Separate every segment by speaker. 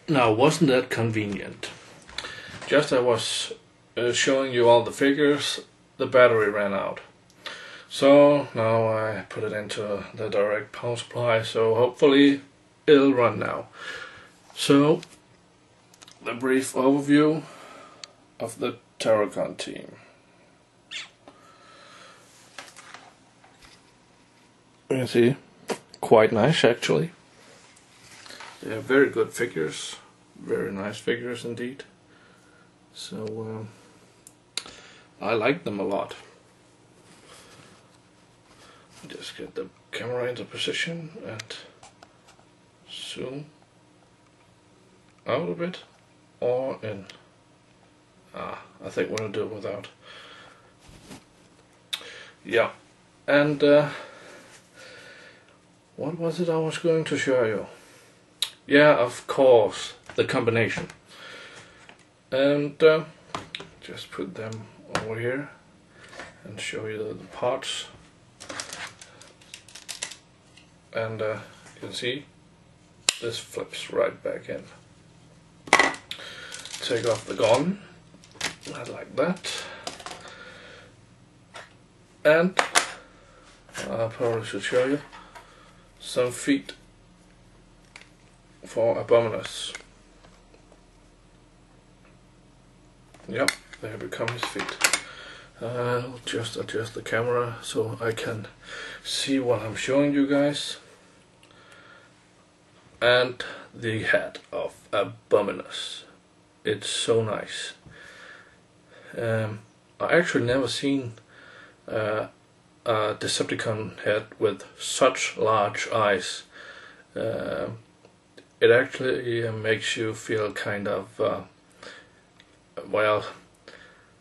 Speaker 1: Now, wasn't that convenient? Just as I was showing you all the figures, the battery ran out. So now I put it into the direct power supply, so hopefully it'll run now. So, the brief overview of the Terracon team. You can see, quite nice actually. They have very good figures, very nice figures indeed. So I like them a lot. Just get the camera into position and zoom out a bit or in. I think we'll do it without. Yeah, and what was it I was going to show you? Yeah, of course, the combination. And just put them over here and show you the parts. And you can see this flips right back in. Take off the gun, like that. And I probably should show you some feet for Abominus. Yep, there become his feet. I'll just adjust the camera so I can see what I'm showing you guys. And the head of Abominus. It's so nice. I actually never seen a Decepticon head with such large eyes. It actually makes you feel kind of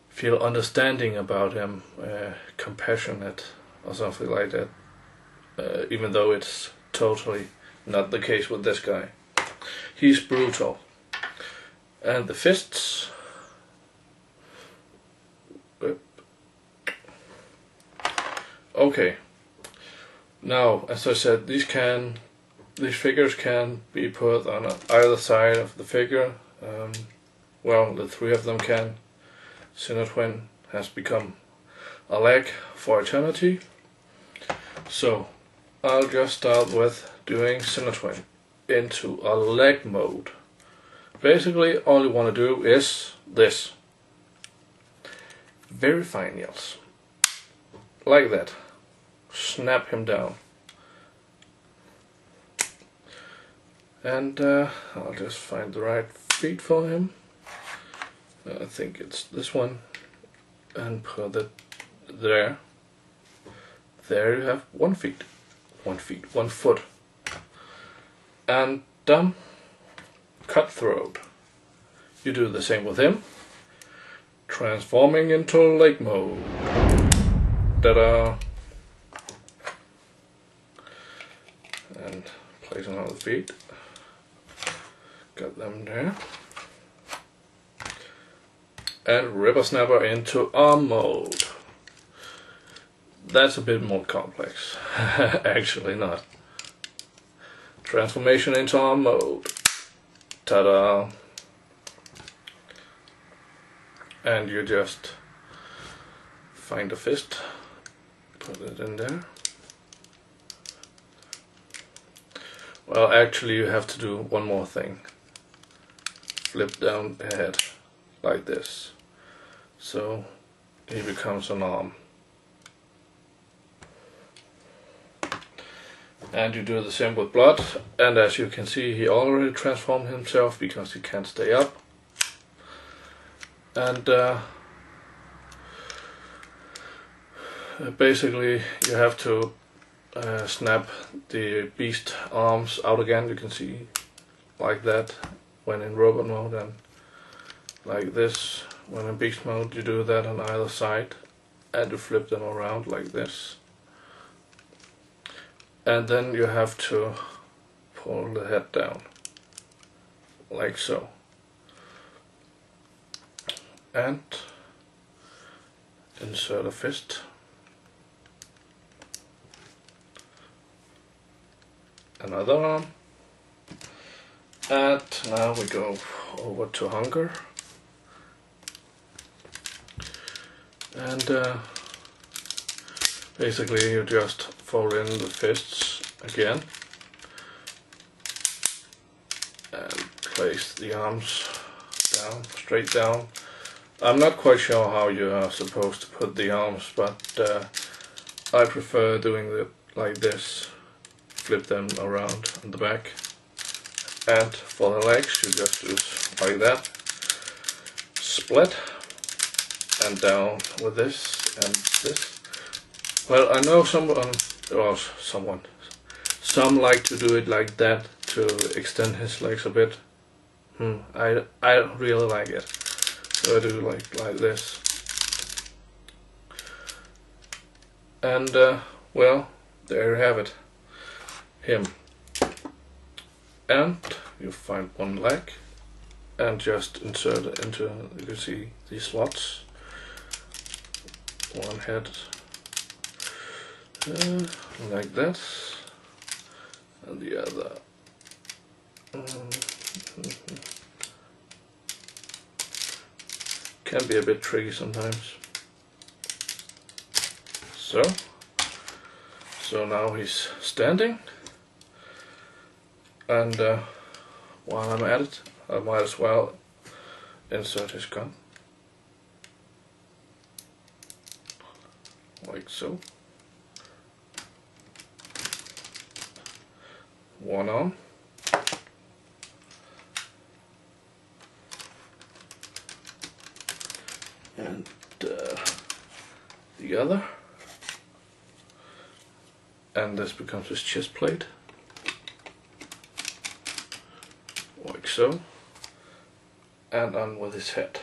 Speaker 1: feel understanding about him, compassionate or something like that, even though it's totally not the case with this guy. He's brutal. And the fists, okay, now as I said, these figures can be put on either side of the figure. Well, the three of them can. Sinotwin has become a leg for eternity. So I'll just start with doing Sinotwin into a leg mode. Basically all you want to do is this. Very fine nails. Like that. Snap him down. And I'll just find the right feet for him. I think it's this one, and put it there. There you have one foot, and Cutthroat. You do the same with him, transforming into leg mode. Ta-da! And placing on the feet. Got them there. And Ripper Snapper into arm mode. That's a bit more complex. Actually not. Transformation into arm mode. Ta-da! And you just find a fist, put it in there. Well, actually you have to do one more thing. Flip down the head like this. So he becomes an arm. And you do the same with Blood, and as you can see he already transformed himself because he can't stay up. And basically you have to snap the beast arms out again. You can see like that when in robot mode, and like this when in beast mode. You do that on either side and you flip them around like this, and then you have to pull the head down like so, and insert a fist, another arm, And now we go over to hunger. And basically you just fold in the fists again and place the arms down, straight down. I'm not quite sure how you are supposed to put the arms, but I prefer doing it like this. Flip them around on the back. And for the legs you just do like that. Split and down with this and this. Well, I know some like to do it like that to extend his legs a bit. I really like it. So I do like this. And well, there you have it. Him. And you find one leg and just insert it into, you can see these slots. One head like that, and the other can be a bit tricky sometimes. So now he's standing, and while I'm at it, I might as well insert his gun. Like so. One arm. And the other. And this becomes his chest plate. Like so. And on with his head.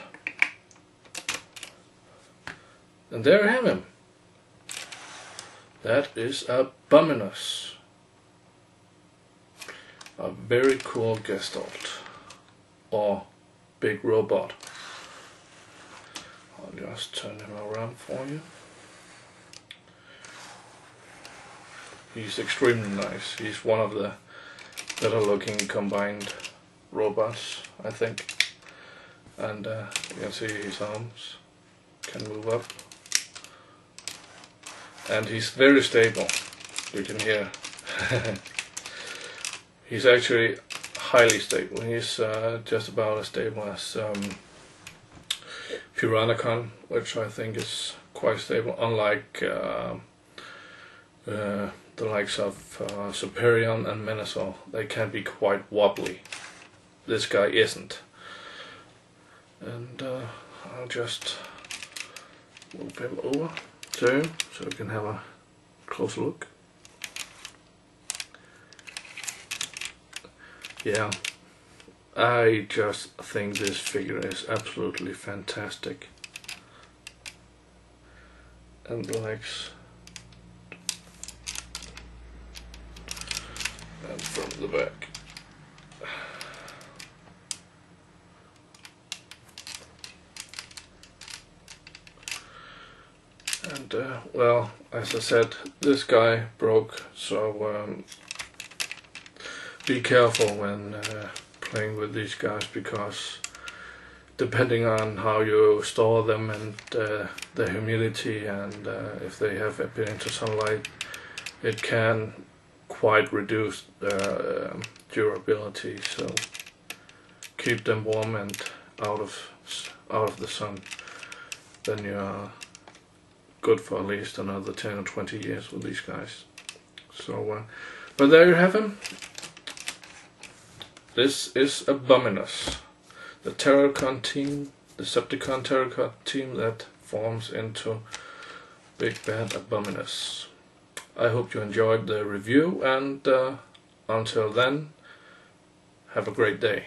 Speaker 1: And there you have him. That is Abominus. A very cool Gestalt. Or big robot. I'll just turn him around for you. He's extremely nice. He's one of the better looking combined robots, I think. And you can see his arms can move up. And he's very stable, you can hear. He's actually highly stable. He's just about as stable as Piranacon, which I think is quite stable, unlike the likes of Superion and Menasor. They can be quite wobbly. This guy isn't. And I'll just move him over to him so we can have a close look. Yeah, I just think this figure is absolutely fantastic. And the legs. And from the back. And well, as I said, this guy broke, so be careful when playing with these guys, because depending on how you store them and the humidity and if they have been into sunlight, it can quite reduce their durability. So keep them warm and out of the sun, then you are good for at least another 10 or 20 years with these guys. So but there you have him. This is Abominus, the Terrorcon team, the Decepticon Terrorcon team that forms into Big Bad Abominus. I hope you enjoyed the review, and until then, have a great day.